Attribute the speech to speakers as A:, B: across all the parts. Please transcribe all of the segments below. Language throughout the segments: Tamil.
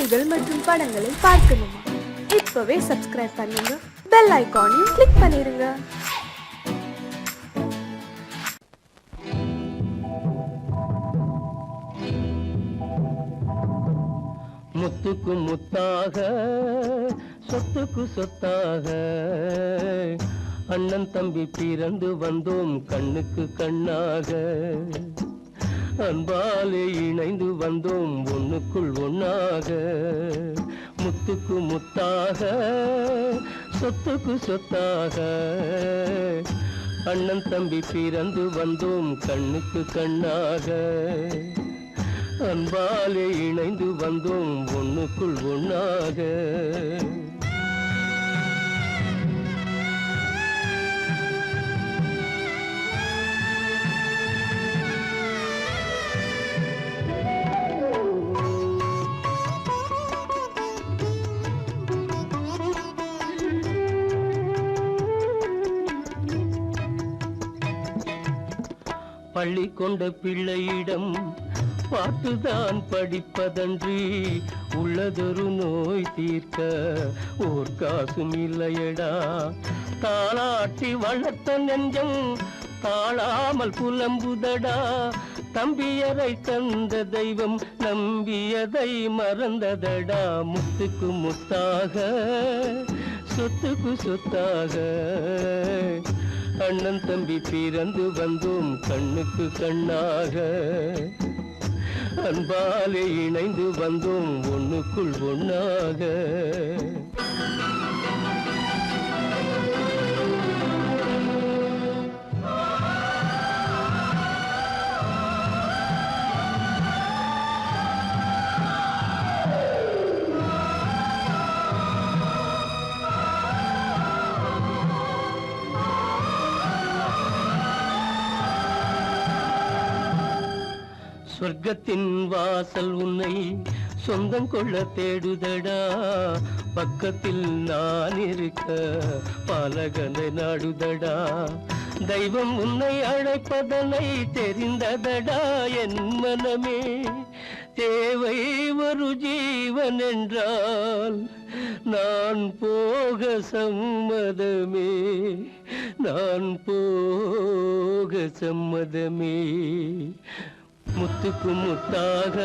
A: பாடல்கள் மற்றும் படங்களை பார்க்கணுமா? இப்பவே சப்ஸ்கிரைப் பண்ணுங்க, பெல் ஐகானையும் கிளிக் பண்ணிருங்க.
B: முத்துக்கு முத்தாக சொத்துக்கு சொத்தாக அண்ணன் தம்பி பிறந்து வந்தோம் கண்ணுக்கு கண்ணாக. அன்பாலே இணைந்து வந்தோம் ஒண்ணுக்குள் ஒண்ணாக. முத்துக்கு முத்தாக சொத்துக்கு சொத்தாக அண்ணன் தம்பி பிறந்து வந்தோம் கண்ணுக்கு கண்ணாக. அன்பாலே இணைந்து வந்தோம் ஒண்ணுக்குள் ஒண்ணாக. பள்ளி கொண்ட பிள்ளையிடம் பாட்டுதான் படிப்பதன்றி உள்ளதொரு நோய் தீர்க்க ஓர் காசும் இல்லையடா. தாளாட்டி வளர்த்த நெஞ்சம் தாழாமல் புலம்புதடா. தம்பியரை தந்த தெய்வம் நம்பியதை மறந்ததடா. முத்துக்கு முத்தாக சொத்துக்கு சொத்தாக அண்ணன் தம்பி பிறந்து வந்தோம் கண்ணுக்கு கண்ணாக. அன்பாலே இணைந்து வந்தோம் ஒண்ணுக்குள் ஒண்ணாக. சொர்க்கத்தின் வாசல் உன்னை சொந்தம் கொள்ள தேடுதடா. பக்கத்தில் நான் இருக்க பாலகனை நாடுதடா. தெய்வம் உன்னை அழைப்பதனை தெரிந்ததடா என் மனமே. தேவை ஒரு ஜீவன் என்றால் நான் போக சம்மதமே. நான் போக சம்மதமே. முத்துக்கு முத்தாக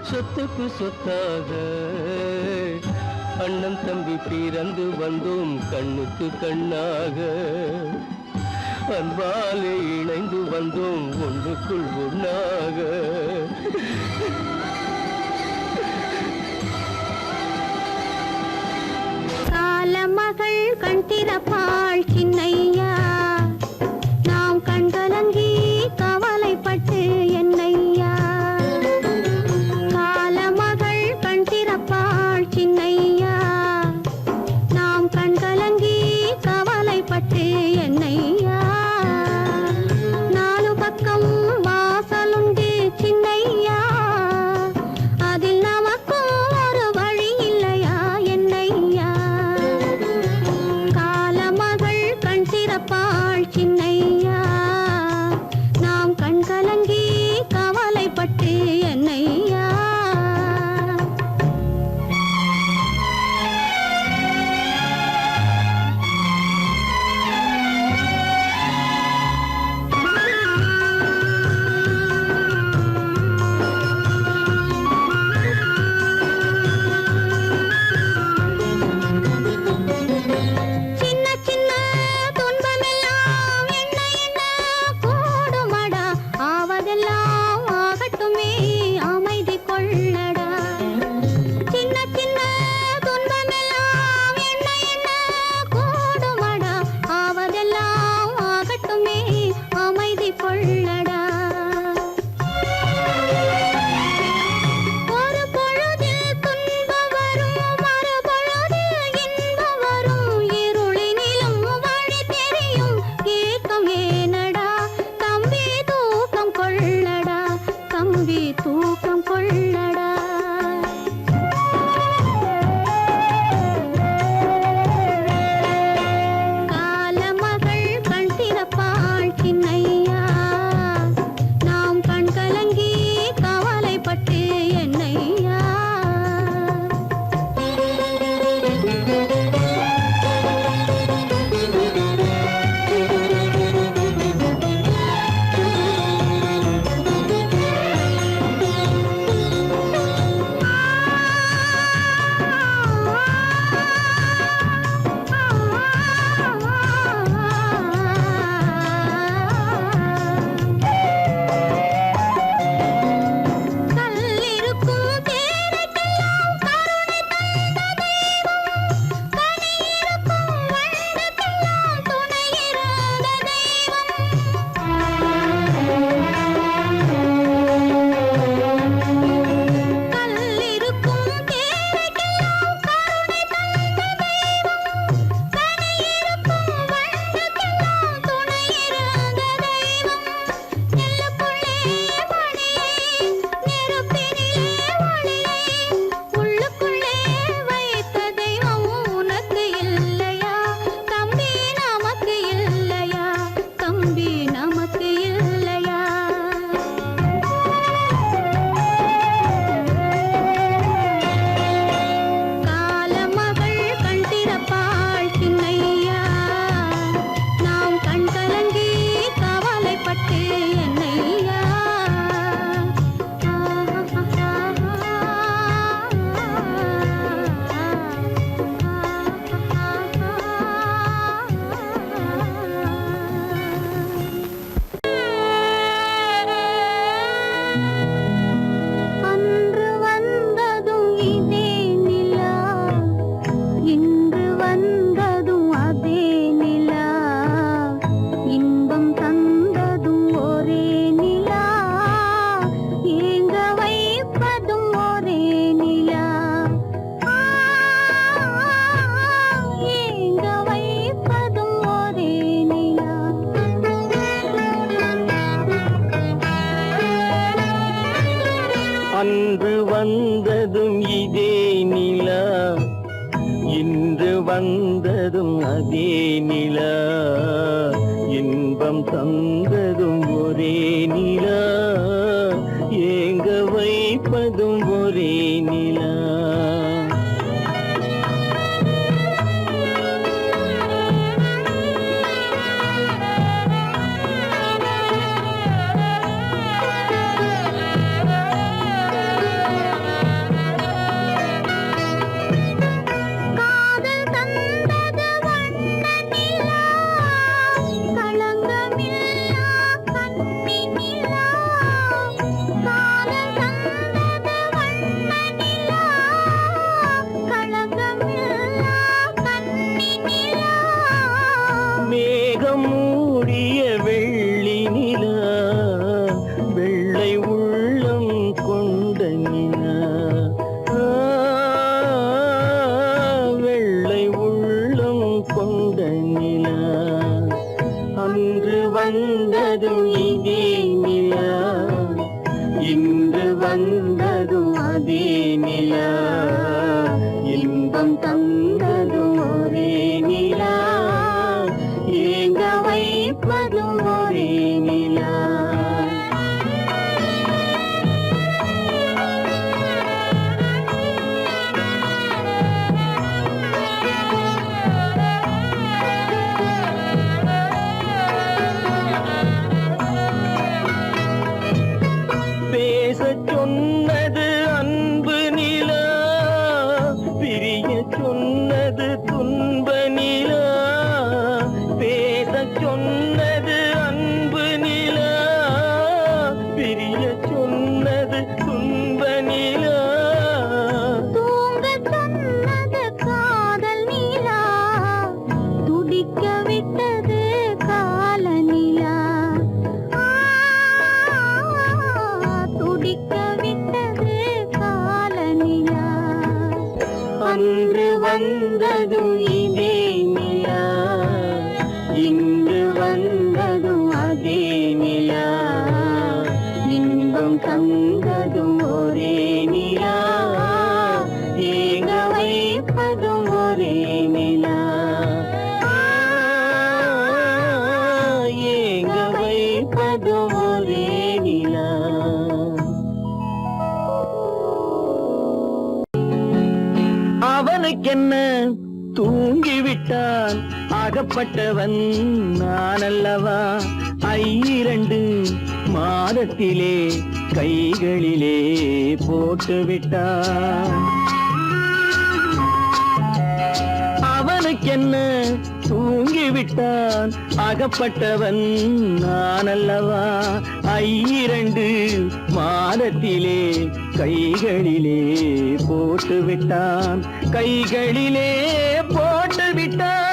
B: சொத்துக்கு சொத்தாக அண்ணன் தம்பி பிறந்து வந்தோம் கண்ணுக்கு கண்ணாக. அன்பாலே இணைந்து வந்தோம் ஒன்றுக்குள் ஒண்ணாக.
C: காலமகள் கண் திறப்பாள் சின்னையா, நாம் கண்கலங்கி கவலைப்பட்டு என்னையா. காலமகள் கண் திறப்பாள் சின்னையா, நாம் கண்கலங்கி கவலைப்பட்டு என்னையா. நாலு பக்கம் வாசலுண்டு சின்னையா,
B: வந்ததும் இதே நிலா, இன்று வந்ததும் அதே நிலா, இன்பம் தந்ததும் ஒரே நிலா, ஏங்க வைப்பதும் ஒரே நிலா.
C: காதல் தந்தது வண்ண நிலா, களங்கமில்லா கன்னி நிலா. காதல் தந்தது வண்ண நிலா, களங்கமில்லா கன்னி நிலா.
B: மேகம் மூடிய வெள்ளி நிலா, வெள்ளை உள்ளம் கொண்ட நிலா, வெள்ளை உள்ளம் கொண்ட நிலா. அன்று வந்ததும் இதே நிலா, இன்று வந்ததும் அதே நிலா, இன்பம் தந்ததும் ஒரே நிலா, ஏங்க வைப்பதும் ஒரே நிலா. பேசச் சொன்னது அன்பு நிலா, பிரியச் சொன்னது துன்ப நிலா. பேசச் சொன்னது அன்பு நிலா, பிரியச் சொன்னது துன்ப நிலா.
C: தூங்கச் சொன்னது காதல் நிலா, துடிக்க விட்டது கால நிலா. துடிக்க விட்டது கால நிலா.
B: அன்று வந்ததும் இதே நிலா, இன்று வந்ததும் அதே நிலா, இன்பம் தந்ததும் ஒரே நிலா, ஏங்க வைப்பதும் ஒரே நிலா, ஏங்க வைப்பதும் ஒரே நிலா. அவனுக்கென்ன தூங்கிவிட்டான், அகப்பட்டவன் நான் அல்லவா. 2 மாதத்திலே கைகளிலே போட்டு விட்டான். அவனுக்கென்ன தூங்கிவிட்டான், அகப்பட்டவன் நான் அல்லவா. 2 மாதத்திலே கைகளிலே போட்டு விட்டான், கைகளிலே போட்டு விட்டான்.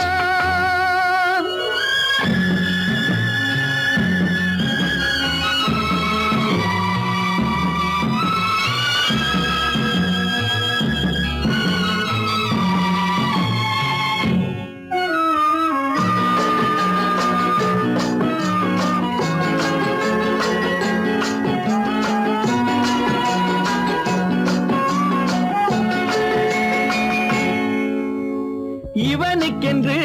B: இவனுக்கென்று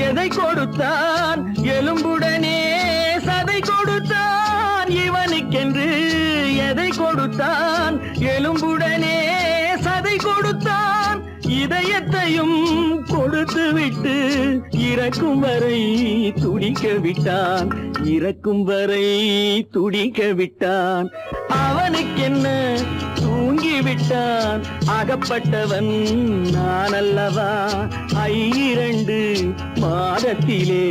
B: எதை கொடுத்தான், எலும்புடனே சதை கொடுத்தான். இவனுக்கென்று எதை கொடுத்தான், எலும்புடனே சதை கொடுத்தான். இதயத்தையும் கொடுத்து விட்டு இறக்கும் வரை துடிக்க விட்டான், இறக்கும் வரை துடிக்க விட்டான். அவனுக்கென்ன தூங்கிவிட்டான், அகப்பட்டவன் நான் அல்லவா. 2 மாதத்திலே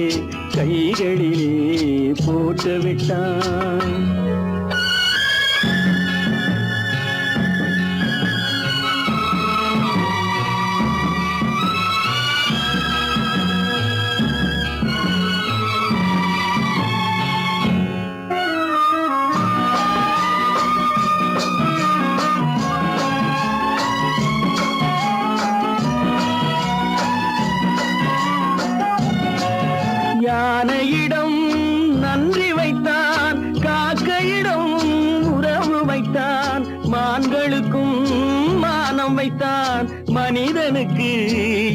B: கைகளிலே போட்டு விட்டான். யானையிடம் நன்றி வைத்தான், காக்கையிடம்
D: எண்ணம் வைத்தான் மனிதனுக்கு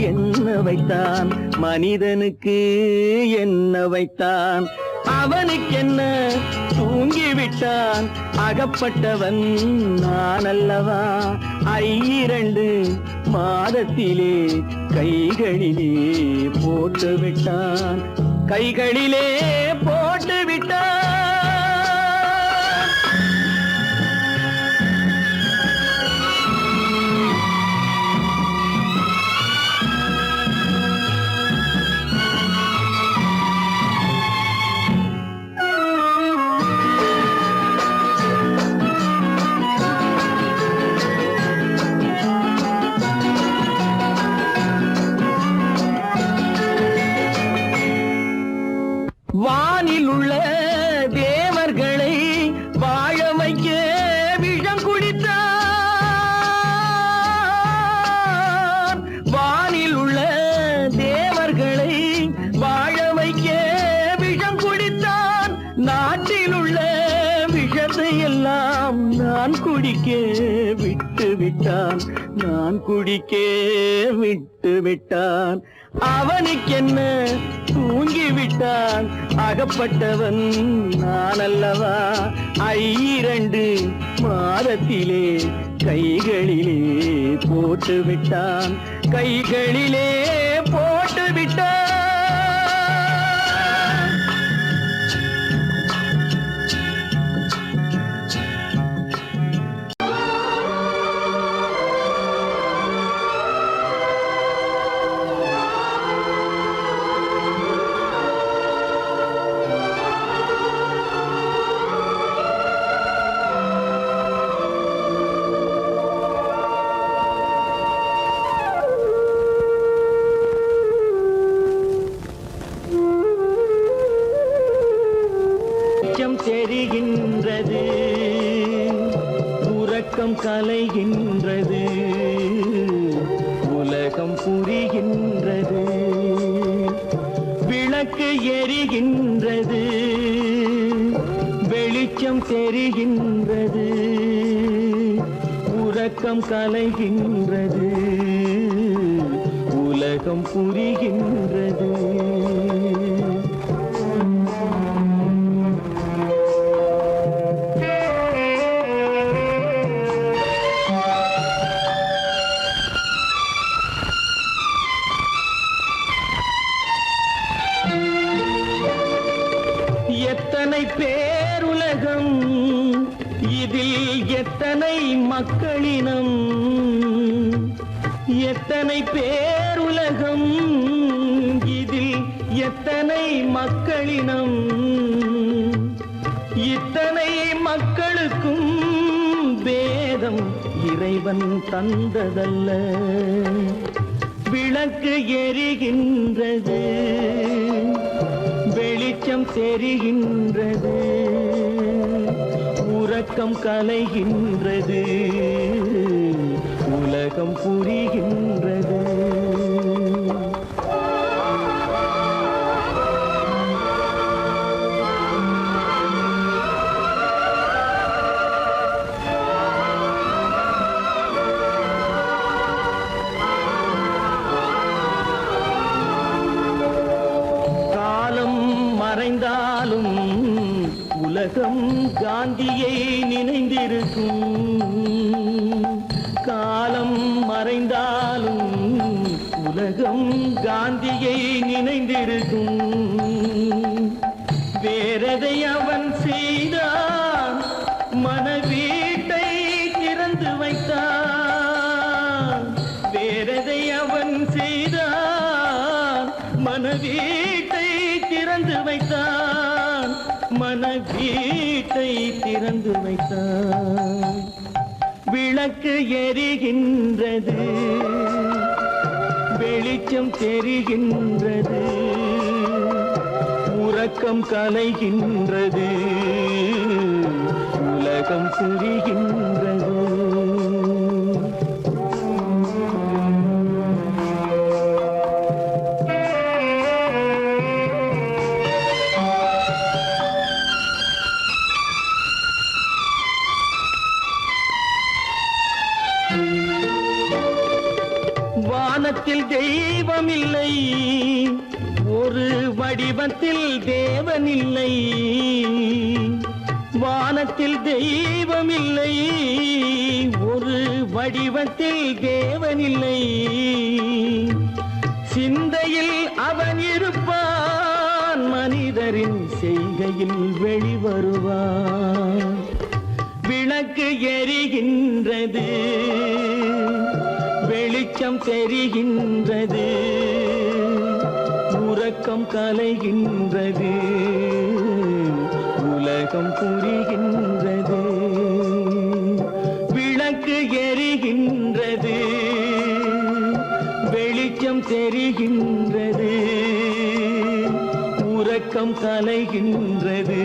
D: என்ன வைத்தான் மனிதனுக்கு என்ன வைத்தான் அவனுக்கென்ன தூங்கிவிட்டான் அகப்பட்டவன் நான் அல்லவா 2 மாதத்திலே கைகளிலே போட்டு விட்டான் கைகளிலே போட்டு விட்டான் வானில் உள்ள தேவர்களை வாழ வைக்க விஷம் குடித்தான் வானில் உள்ள தேவர்களை வாழ வைக்க விஷம் குடித்தான் நாட்டில் உள்ள விஷத்தை எல்லாம் நான் குடிக்க விட்டு விட்டான் நான் குடிக்க விட்டு விட்டான் அவனுக்கென்ன தூங்கிவிட்டான் அகப்பட்டவன் நான் அல்லவா 2 மாதத்திலே கைகளிலே போட்டு விட்டான் கைகளிலே போட்டு விட்டான் தெரிகின்றது உறக்கம் கலைகின்றது உலகம் புரிகின்றது விளக்கு எரிகின்றது வெளிச்சம் தெரிகின்றது உறக்கம் கலைகின்றது உலகம் புரிகின்றது எத்தனை பேருலகம் இதில் எத்தனை மக்களினம் எத்தனை பேருலகம் இதில் எத்தனை மக்களினம் இத்தனை மக்களுக்கும் வேதம் இறைவன் தந்ததல்ல விளக்கு எரிகின்றது வெளிச்சம் தெரிகின்றது உறக்கம் கலைகின்றது உலகம் புரிகின்றது மறைந்தாலும் உலகம் காந்தியை நினைந்திருக்கும் காலம் மறைந்தாலும் உலகம் காந்தியை நினைந்திருக்கும் வேறதை அவன் செய்தான் மனவீட்டை திறந்து வைத்தான் வேறதை அவன் செய்தான் மனவீட்டை திறந்து வைத்தான் மனவீட்டை திறந்து வைத்தான் விளக்கு எரிகின்றது வெளிச்சம் தெரிகின்றது உறக்கம் கலைகின்றது உலகம் புரிகின்றது வானத்தில் தெய்வம் இல்லை, ஒரு வடிவத்தில் தேவன் இல்லை. வானத்தில் தெய்வம் இல்லை, ஒரு வடிவத்தில் தேவன் இல்லை. சிந்தையில் அவன் இருப்பான், மனிதரின் செய்கையில் வெளிவருவான். விளக்கு எரிகின்றது, வெளிச்சம் தெரிகின்றது, உறக்கம் கலைகின்றது, உலகம் புரிகின்றது. விளக்கு எரிகின்றது, வெளிச்சம் தெரிகின்றது, உறக்கம் கலைகின்றது,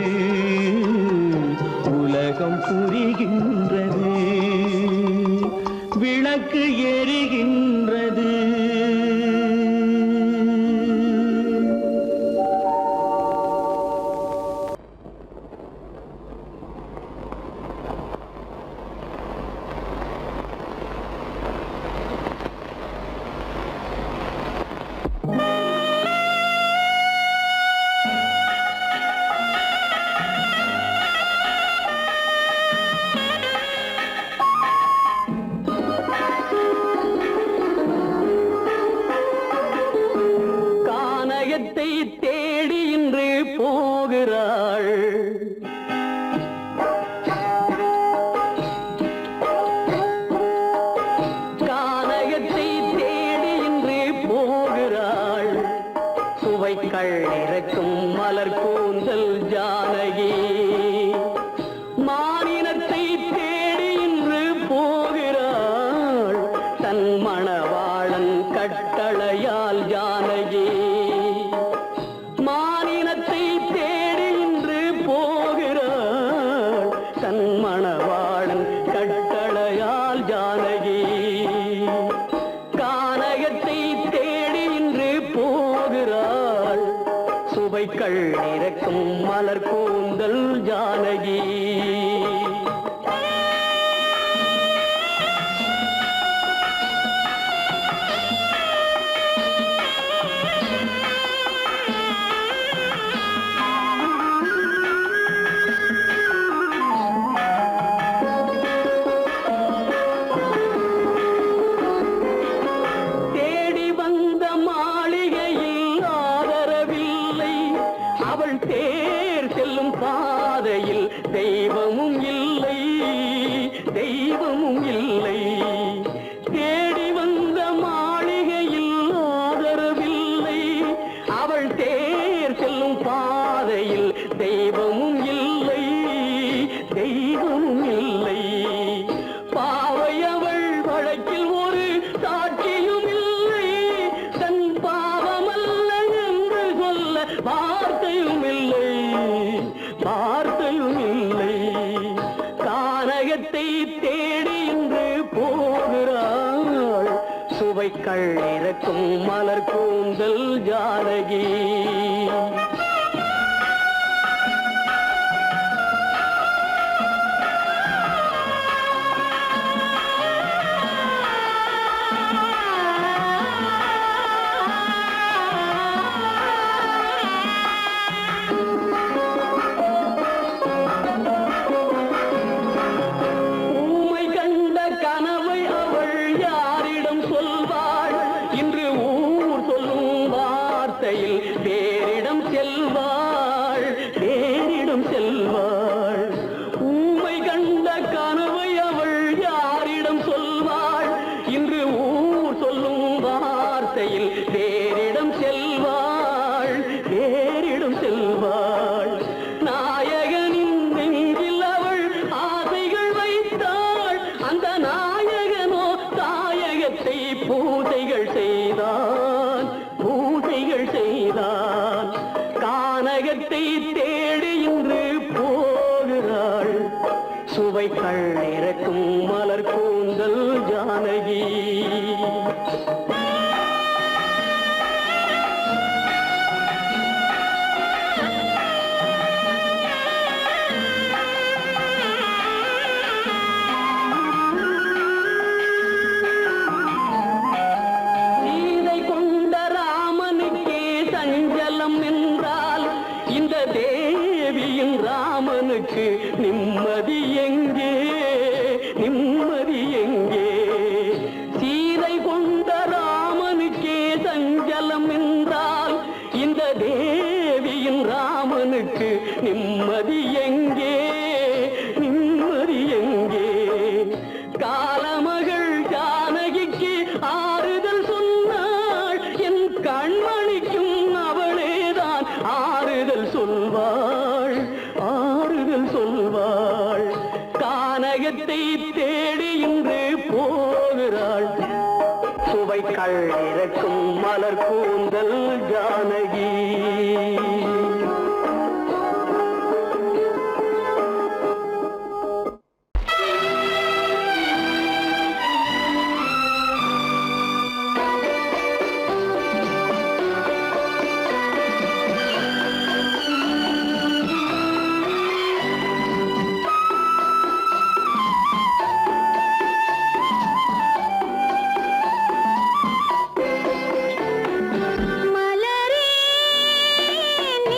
D: உலகம் புரிகின்றது. விளக்கு எரிகின்றது. தேடி இன்று போகிறாள். கானகத்தை தேடி இன்று போகிறாள். சுவைக்கள் இறக்கும் மலர் கூந்தல் ஜானகி. மானினத்தை தேடி இன்று போகிறாள். தன் மணவாளன் கட்டளையால் ஜானகி. மானினத்தை தேடி இன்று போகிறாள். தன் மணவாளன் கட்டளையால் ஜானகி. கானகத்தை தேடி இன்று போகிறாள். சுவைக்கள் இறக்கும் மலர் கூந்தல் ஜானகி. தேர் செல்லும் பாதையில் தெய்வமும் இல்லை, தெய்வமும் இல்லை. தேடி வந்த மாளிகையில் ஆதரவில்லை. அவள் தேர் செல்லும் பாதையில் தெய்வமும் இல்லை, தெய்வமும் இல்லை. பாவை அவள் வழக்கில் ஒரு சாட்சியும் இல்லை. தன் பாவமல்ல என்று சொல்ல வார்த்தையும் இல்லை, வார்த்தையும் இல்லை. கானகத்தை தேடி இன்று போகிறாள். சுவைக்கள் இறக்கும் மலர் கூந்தல் ஜானகி. தேரிடம் செல்வாள், தேரிடம் செல்வாள். ஊமை கண்ட கனவை அவள் யாரிடம் சொல்வாள்? இன்று ஊர் சொல்லும் வார்த்தையில் தேரிடம் செல்வாள், தேரிடம் செல்வாள். நாயகனின் நெஞ்சில் அவள் ஆசைகள் வைத்தாள். அந்த நாயகனோ தாயகத்தை பூசைகள் செய்தான், பூசைகள் செய்தான். கானகத்தை தேடி இன்று போகிறாள். சுவைக்கள் இறக்கும் மலர் கூந்தல் ஜானகி. நிம்மதி எங்கே நிம்மதி எங்கே சீதை கொண்ட ராமனுக்கே சஞ்சலம் என்றால் இந்த தேவியின் ராமனுக்கு நிம்மதி எங்கே நிம்மதி எங்கே காலமகள் ஜானகிக்கு ஆறுதல் சொன்னாள் என் கண்மணிக்கும் அவளேதான் ஆறுதல் சொல்வாள் ஆறுதல் சொல்வாள் கானகத்தை தேடி இன்று போகிறாள் சுவைக்கள் இறக்கும் மலர் கூந்தல் ஜானகி
C: மலரே நீ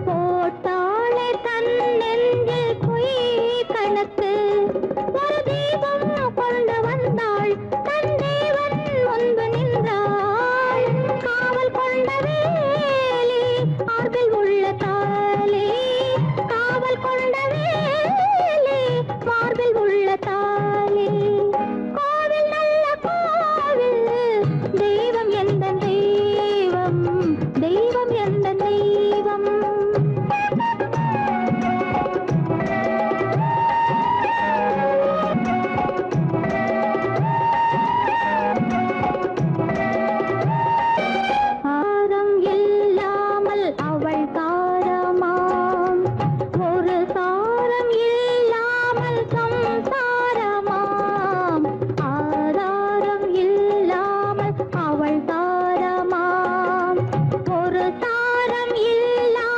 C: போட்டாளே தன் நெஞ்சில் பொய் கணக்கு ஒரு தீபம் கொண்டு வந்தாள் தன் தேவன் முன்பு நின்றாள் காவல் கொண்ட வேலி மார்பில் உள்ள தாலி காவல் கொண்ட வேலி மார்பில் உள்ள தாலி கோவில் நல்ல கோவில் தெய்வம் எந்த தெய்வம் தெய்வம் எந்த தெய்வம் ஆரம் இல்லாமல் அவள் தாரமாம் ஒரு சாரம் இல்லாமல் சம்சாரமாம் ஆதாரம் இல்லாமல் அவள் தாரமாம் ஒரு சாரம் இல்லாமல்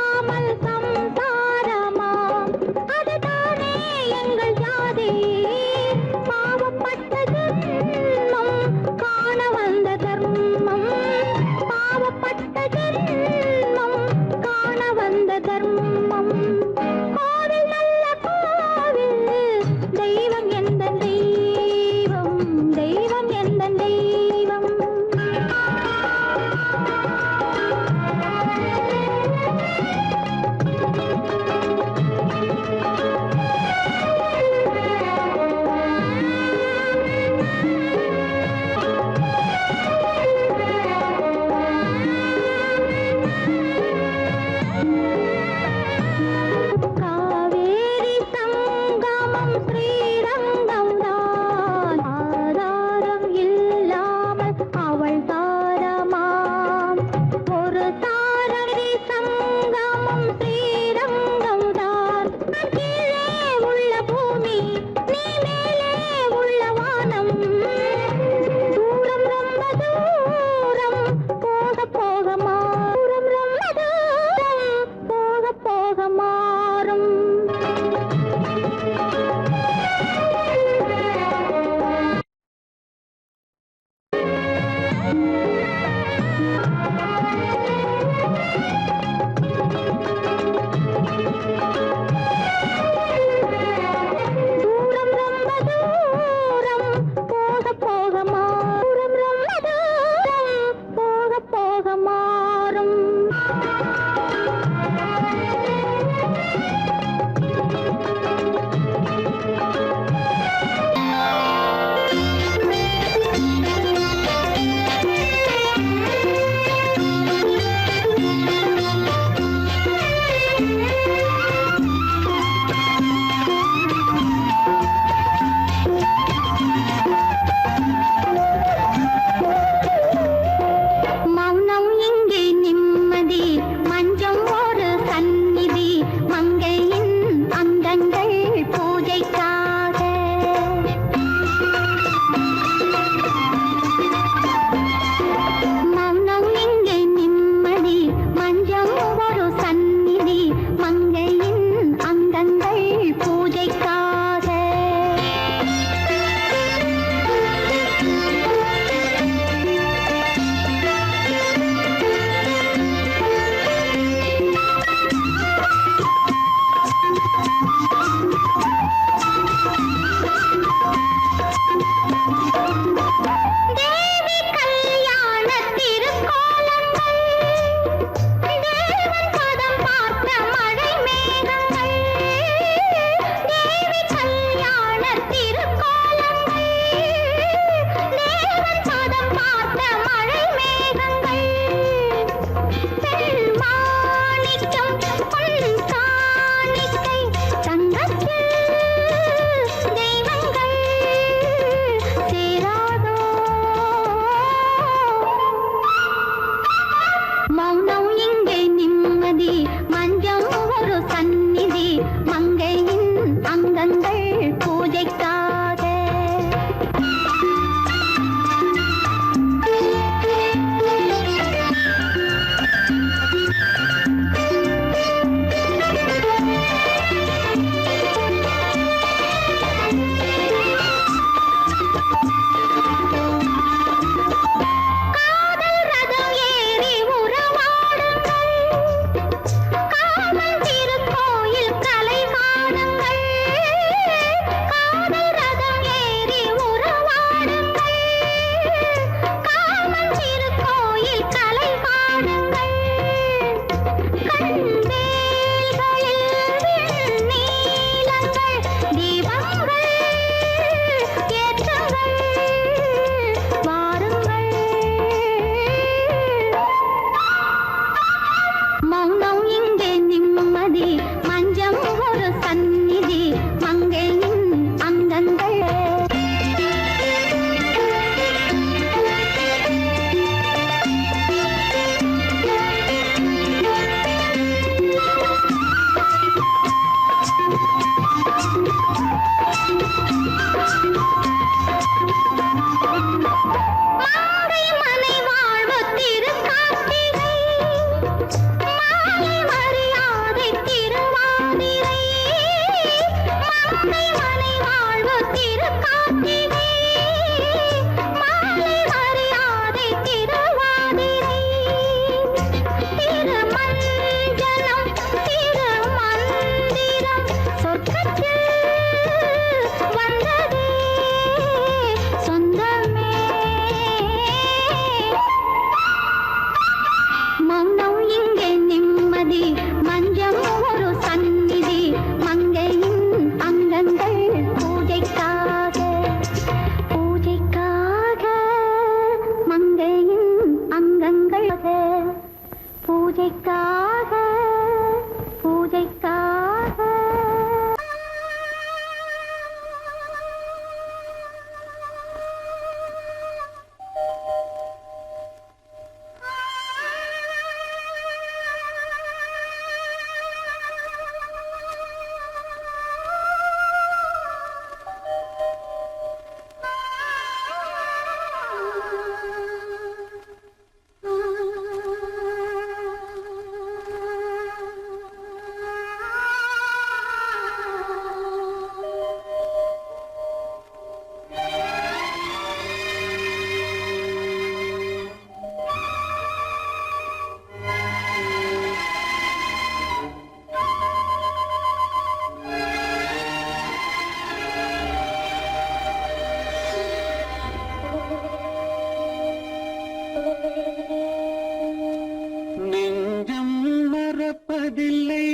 E: மறப்பதில்லை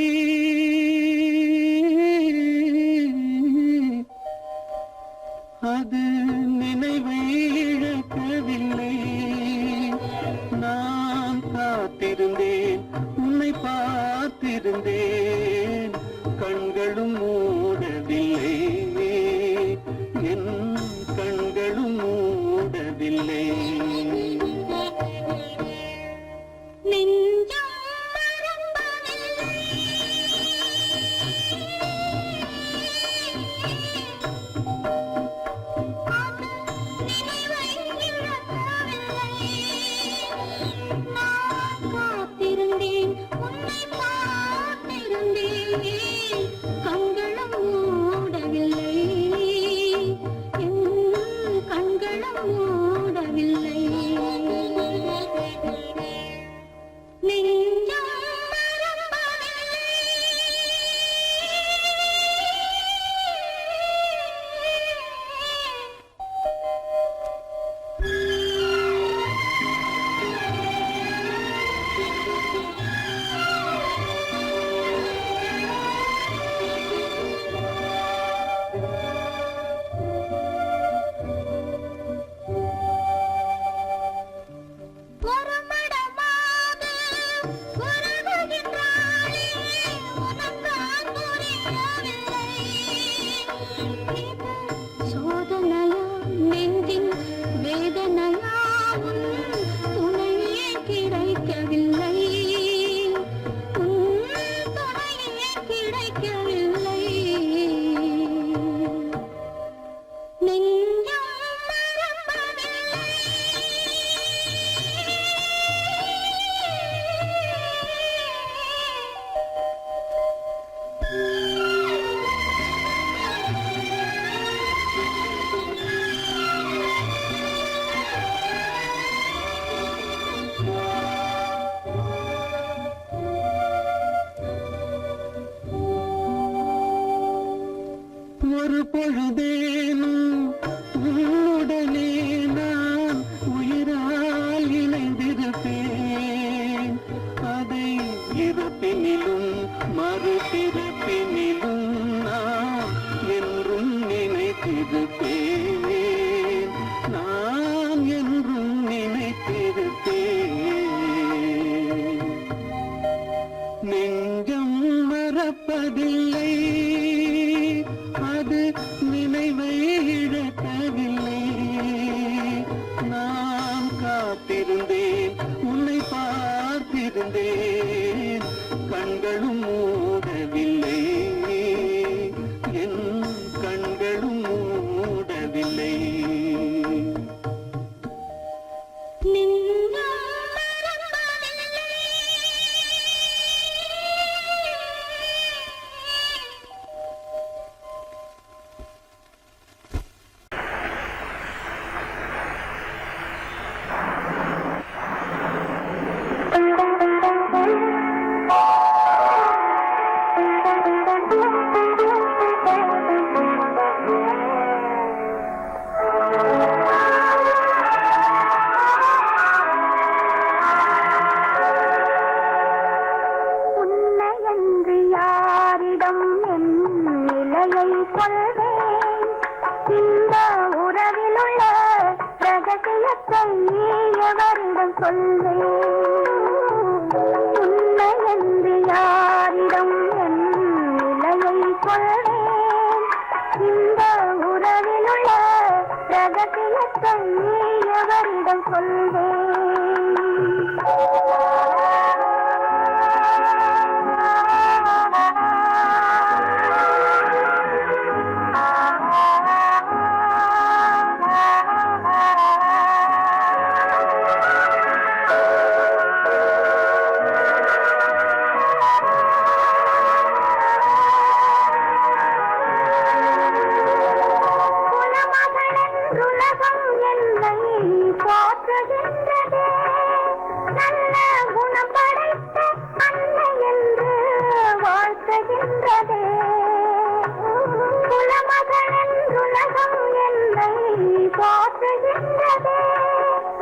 E: அது நினைவை இழக்கவில்லை நான் காத்திருந்தேன் உன்னை பார்த்திருந்தேன் கண்களும் மூடவில்லை என் கண்களும் மூடவில்லை ஒரு பொழுதேனும் உன்னுடனே நான் உயிரால் இணைந்திருப்பேன் அதை இருப்பினிலும் மறுபிறப்பினிலும் நான் என்றும் நினைத்திருப்பேன் நான் என்றும் நினைத்திருப்பேன் நெஞ்சம் மறப்பதில்லை அது நினைவை இழக்கவில்லை நான் காத்திருந்தேன் உன்னை பார்த்திருந்தேன் கண்களும் மூடவில்லை என் கண்களும் மூடவில்லை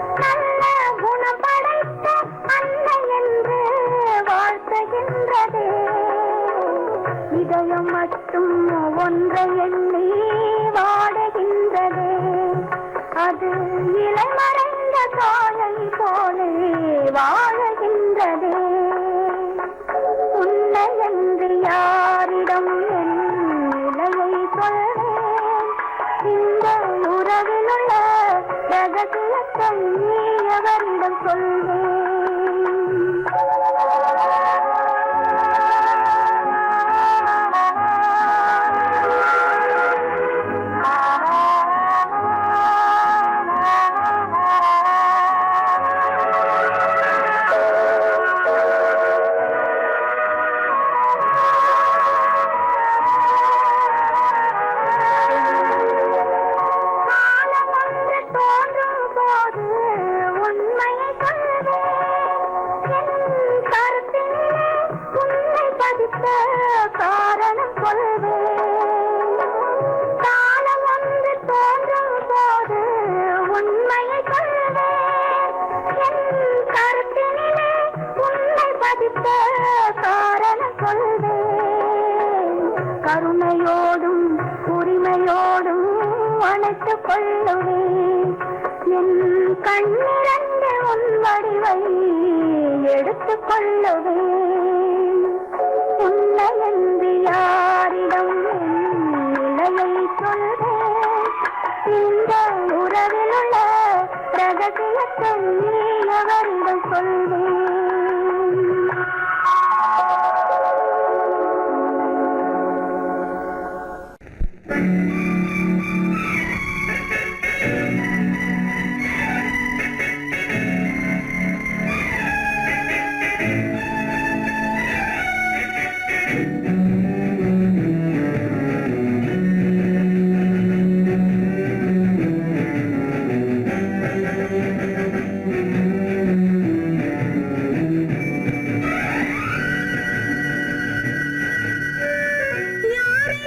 C: நல்ல குணம் படைத்த அன்னை என்று வாழ்த்துகின்ற இதயம் மட்டும் ஒன்றை எண்ணி வாடுகின்றதே. அது இலை மறைந்த காயை போலே வாழுகின்றதே. உன்னை என்று யாரிடம் என் நிலையை சொல்வேன்? இந்த உறவில் உள்ள ரகசியத்தை எவரிடம் சொல்வேன்? காரணம் சொல்வேன். காலம் ஒன்று தோன்றும் போது உண்மையை சொல்வேன். என் கருத்தினிலே உன்னை பதித்த காரணம் சொல்வேன். கருணையோடும் உரிமையோடும் அணைத்துக் கொள்ளுவேன். என் கண்ணிரண்டு உன் வடிவை எடுத்துக் கொள்ளுவேன். உன்னை என்று யாரிடம் நிலையை சொல்வேன்? இந்த உறவில் உள்ள ரகசியத்தை எவரிடம் சொல்வேன்?
F: யாரை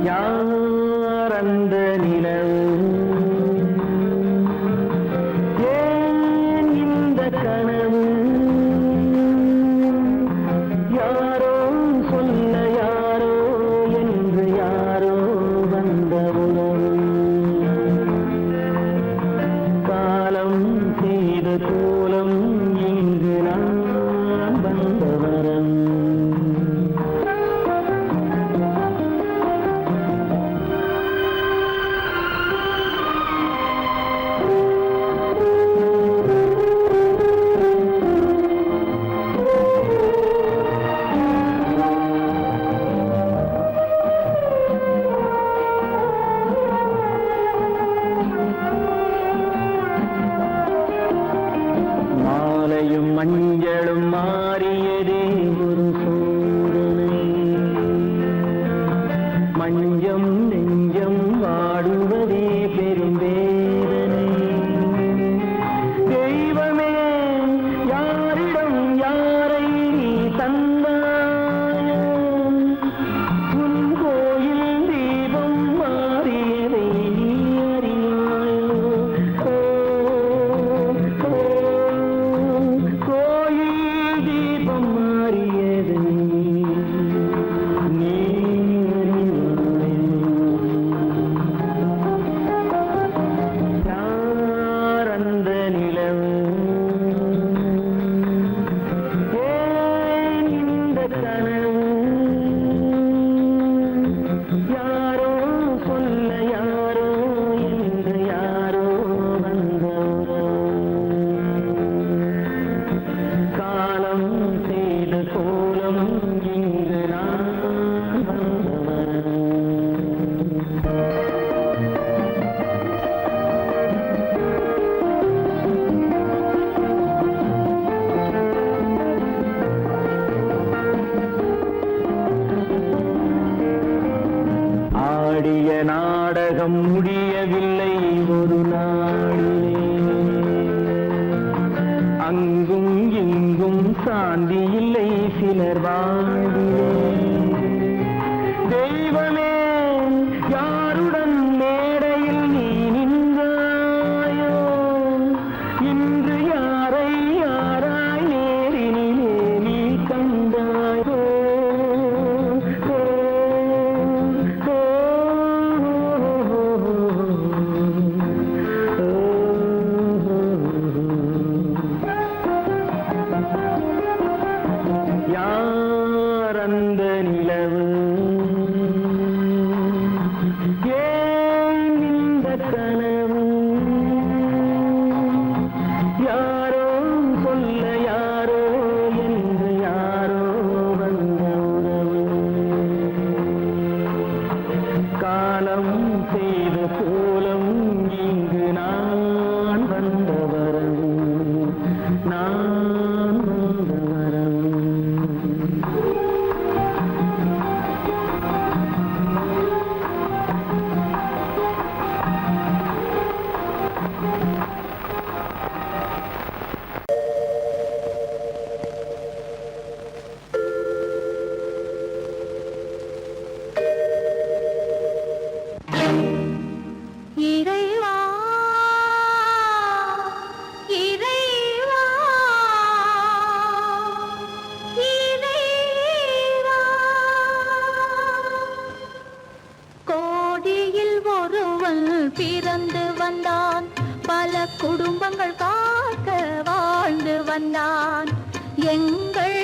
D: யார் அந்த நிலவு ஏன் இந்த கனவு யாரோ சொல்ல யாரோ என்று யாரோ வந்த உணவு காலம் செய்த கோலம் இங்கு நான் வந்த வரம் மாலையும் மஞ்சளும் மாறியதே ஒரு சோதனை மஞ்சம் நெஞ்சம் வாடுவதே பெரும் வேதனை தெய்வமே யாரிடம் யாரை நீ தந்தாயோ உன் கோயில் தீபம் மாறியதை நீ அறியாயோ கோயில் தீபம் மாறியதை நீ யார் அந்த நிலவு ஏன் இந்த கனவு யாரோ சொல்ல யாரோ என்று யாரோ வந்த காலம் செய்த கோலம் இங்கு நான் வந்தவன் ஆடிய நாடகம் முடியவில்லை ஒரு நாளிலே அங்கும் இங்கும் சாந்தி இல்லை சிலர் வாழ்விலே தெய்வமே யாருடன் மேடையில் நீ நின்றாயோ இன்று யாரை யாராய் நேரினிலே நீ கண்டாயோ யார் அந்த நிலவு ஏன் இந்த கனவு யாரோ சொல்ல யாரோ என்று யாரோ வந்த உறவு காலம் செய்த கோலம் இங்கு நான் வந்த வரம் நான் வந்த வரம்
C: இறைவா இறைவா இறைவா கோடியில் ஒருவன் பிறந்து வந்தான் பல குடும்பங்கள் காக்க வாழ்ந்து வந்தான் எங்கள்